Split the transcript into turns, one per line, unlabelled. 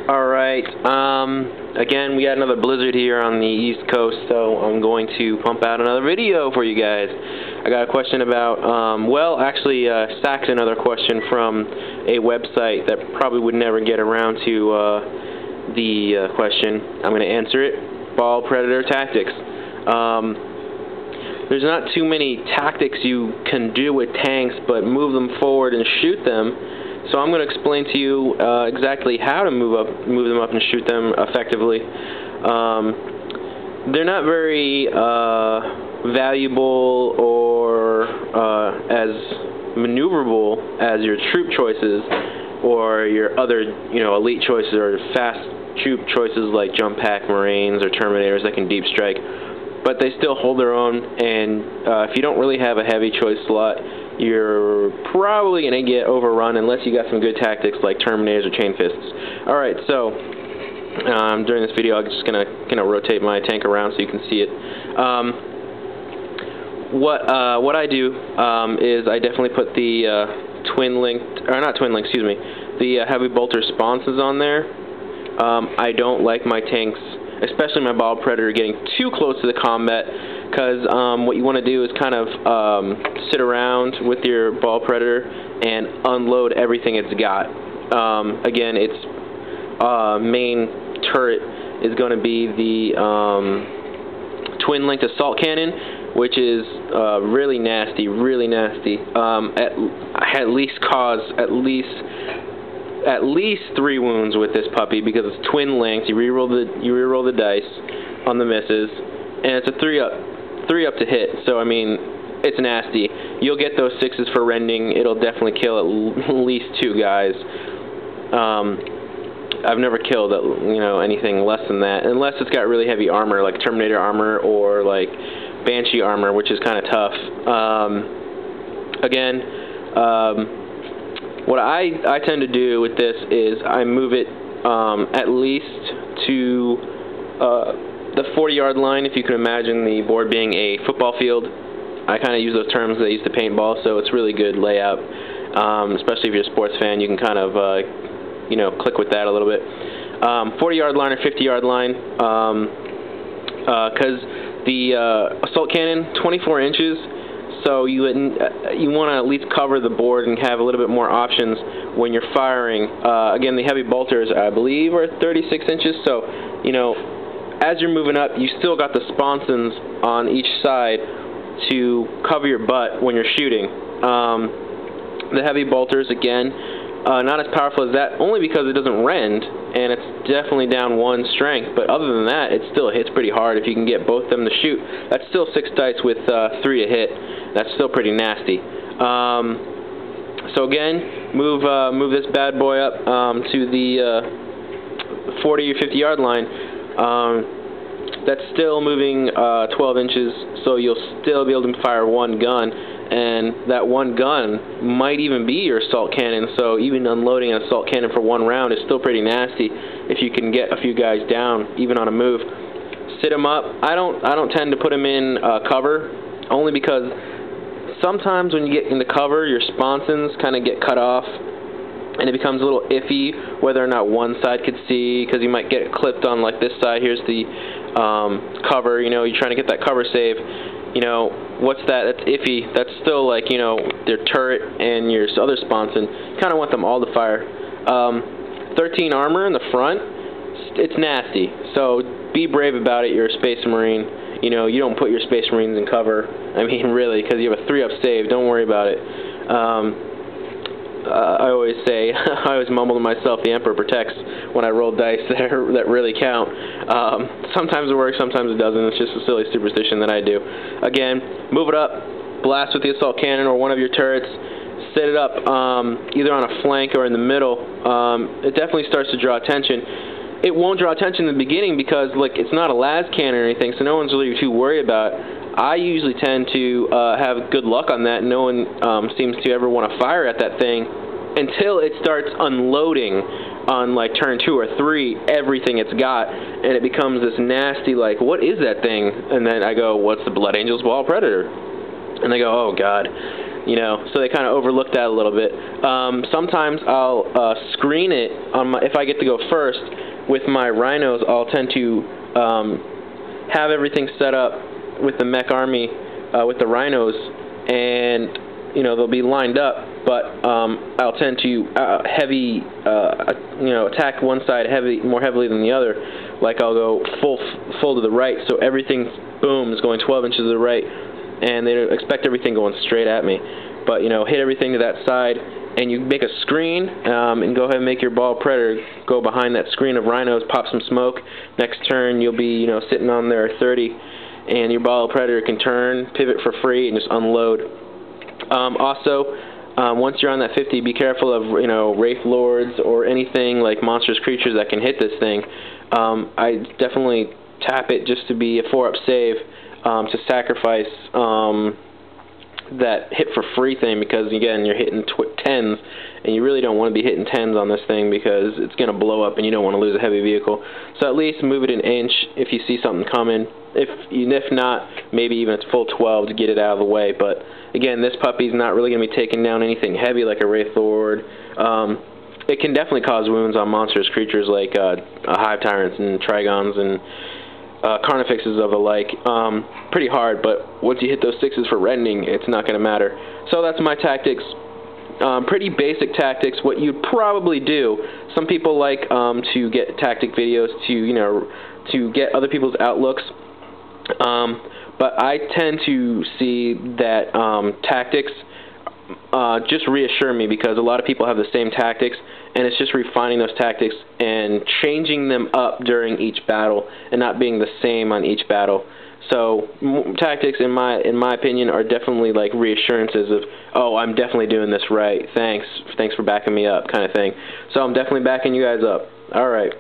Alright, again, we got another blizzard here on the East Coast, so I'm going to pump out another video for you guys. I got a question about, Sacked another question from a website that probably would never get around to the question. I'm going to answer it. Ball predator tactics. There's not too many tactics you can do with tanks, but move them forward and shoot them. So I'm going to explain to you exactly how to move them up and shoot them effectively. They're not very valuable or as maneuverable as your troop choices or your other, elite choices or fast troop choices like jump pack Marines or Terminators that can deep strike. But they still hold their own, and if you don't really have a heavy choice slot, you're probably going to get overrun unless you got some good tactics like Terminators or Chain Fists. Alright, so during this video I'm just going to rotate my tank around so you can see it. What I do is I definitely put the the heavy bolter sponsons on there. I don't like my tanks, especially my Baal Predator, getting too close to the combat, because what you want to do is kind of sit around with your Baal Predator and unload everything it's got. Again, its main turret is going to be the twin-linked assault cannon, which is really nasty, at least cause at least 3 wounds with this puppy, because it's twin linked. You reroll the dice on the misses, and it's a 3 up to hit. So I mean, it's nasty. You'll get those 6s for rending. It'll definitely kill at least 2 guys. I've never killed anything less than that, unless it's got really heavy armor like Terminator armor or like Banshee armor, which is kind of tough. What I tend to do with this is I move it at least to the 40-yard line, if you can imagine the board being a football field. I kind of use those terms that I use to paintball, so it's really good layout. Especially if you're a sports fan, you can kind of click with that a little bit. 40-yard line or 50-yard line, because the assault cannon, 24 inches. So you want to at least cover the board and have a little bit more options when you're firing. Again, the heavy bolters, I believe, are 36 inches. So, as you're moving up, you still got the sponsons on each side to cover your butt when you're shooting. The heavy bolters, again, not as powerful as that, only because it doesn't rend, and it's definitely down 1 strength. But other than that, it still hits pretty hard if you can get both of them to shoot. That's still 6 dice with 3 to hit. That's still pretty nasty. So again, move this bad boy up to the 40 or 50-yard line. That's still moving 12 inches, so you'll still be able to fire 1 gun, and that 1 gun might even be your assault cannon. So even unloading an assault cannon for 1 round is still pretty nasty if you can get a few guys down, even on a move. Sit them up. I don't tend to put them in cover, only because sometimes when you get into cover, your sponsons kind of get cut off, and it becomes a little iffy whether or not one side could see, because you might get it clipped on like this side. Here's the cover. You're trying to get that cover save. What's that? That's iffy. That's still like, their turret and your other sponson. You kind of want them all to fire. 13 armor in the front. It's nasty. So be brave about it. You're a Space Marine. You don't put your Space Marines in cover. I mean, really, because you have a 3-up save. Don't worry about it. I always say, I always mumble to myself, the Emperor protects when I roll dice that really count. Sometimes it works, sometimes it doesn't. It's just a silly superstition that I do. Again, move it up, blast with the assault cannon or one of your turrets, set it up either on a flank or in the middle. It definitely starts to draw attention. It won't draw attention in the beginning because it's not a las cannon or anything, so no one's really too worried about it. I usually tend to have good luck on that. No one seems to ever want to fire at that thing until it starts unloading on turn 2 or 3 everything it's got, and it becomes this nasty what is that thing? And then I go, what's the Blood Angel's Baal Predator? And they go, oh god. you know, so they kind of overlook that a little bit. Sometimes I'll screen it on if I get to go first with my rhinos. I'll tend to have everything set up with the mech army with the rhinos, and you know they'll be lined up, but I'll tend to attack one side more heavily than the other. Like I'll go full to the right, so everything, boom, is going 12 inches to the right, and they expect everything going straight at me. But you know, hit everything to that side, and you make a screen, and go ahead and make your Baal predator go behind that screen of rhinos, pop some smoke. Next turn, you'll be sitting on there 30, and your Baal predator can turn, pivot for free, and just unload. Also, once you're on that 50, be careful of Wraith Lords or anything like monstrous creatures that can hit this thing. I definitely tap it just to be a 4-up save, to sacrifice that hit for free thing, because again you're hitting 10s, and you really don't want to be hitting 10s on this thing because it's going to blow up and you don't want to lose a heavy vehicle. So at least move it an inch if you see something coming. If not, maybe even it's full 12 to get it out of the way. But again, this puppy's not really going to be taking down anything heavy like a Wraith Lord. It can definitely cause wounds on monstrous creatures like Hive Tyrants and Trigons and Carnifexes of the like. Pretty hard, but once you hit those 6s for reddening, it's not going to matter. So that's my tactics. Pretty basic tactics. What you'd probably do, some people like to get tactic videos to get other people's outlooks. But I tend to see that tactics just reassure me, because a lot of people have the same tactics, and it's just refining those tactics and changing them up during each battle and not being the same on each battle. So tactics, in my opinion, are definitely like reassurances of, oh, I'm definitely doing this right. Thanks for backing me up, kind of thing. So I'm definitely backing you guys up. All right.